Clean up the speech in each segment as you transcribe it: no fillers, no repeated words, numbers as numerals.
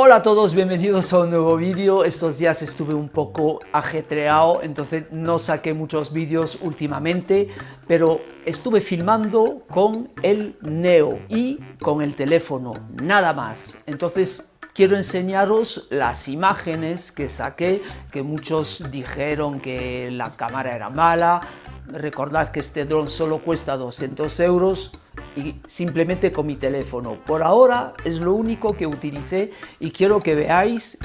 Hola a todos, bienvenidos a un nuevo vídeo. Estos días estuve un poco ajetreado, entonces no saqué muchos vídeos últimamente, pero estuve filmando con el Neo y con el teléfono, nada más. Entonces quiero enseñaros las imágenes que saqué, que muchos dijeron que la cámara era mala. Recordad que este dron solo cuesta 200 euros y simplemente con mi teléfono. Por ahora es lo único que utilicé y quiero que veáis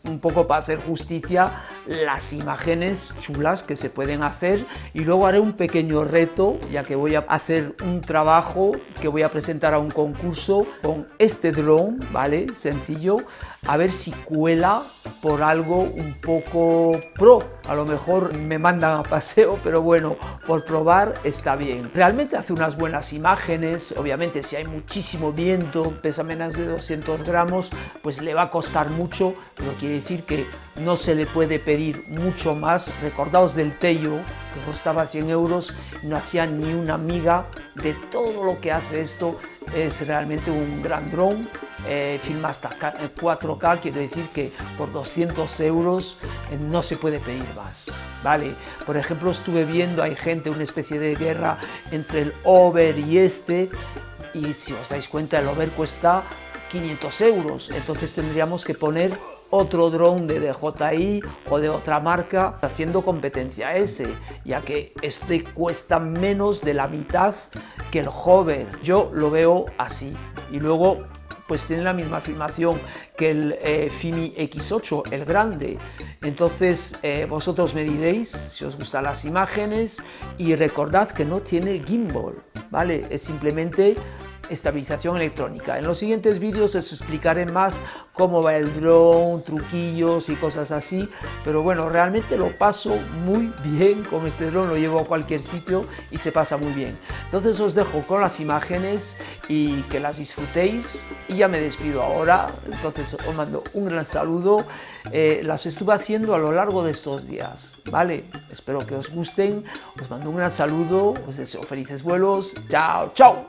un poco, para hacer justicia, las imágenes chulas que se pueden hacer, y luego haré un pequeño reto, ya que voy a hacer un trabajo que voy a presentar a un concurso con este dron, ¿vale? Sencillo, a ver si cuela por algo un poco pro. A lo mejor me mandan a paseo, pero bueno, por probar está bien. Realmente hace unas buenas imágenes. Obviamente si hay muchísimo viento, pesa menos de 200 gramos, pues le va a costar mucho, pero quiere decir que no se le puede pedir mucho más. Recordaos del Tello, que costaba 100 euros, no hacía ni una miga de todo lo que hace esto. Es realmente un gran dron. Filma hasta 4K, quiere decir que por 200 euros no se puede pedir más, ¿vale? Por ejemplo, estuve viendo, hay gente, una especie de guerra entre el Over y este, y si os dais cuenta, el Over cuesta 500 euros, entonces tendríamos que poner otro dron de DJI o de otra marca haciendo competencia a ese, ya que este cuesta menos de la mitad que el Hover. Yo lo veo así. Y luego pues tiene la misma filmación que el Fimi X8, el grande. Entonces vosotros me diréis si os gustan las imágenes, y recordad que no tiene gimbal, ¿vale? Es simplemente estabilización electrónica. En los siguientes vídeos os explicaré más cómo va el dron, truquillos y cosas así, pero bueno, realmente lo paso muy bien con este dron, lo llevo a cualquier sitio y se pasa muy bien. Entonces os dejo con las imágenes y que las disfrutéis, y ya me despido ahora. Entonces os mando un gran saludo. Las estuve haciendo a lo largo de estos días, ¿vale? Espero que os gusten. Os mando un gran saludo, os deseo felices vuelos. Chao, chao.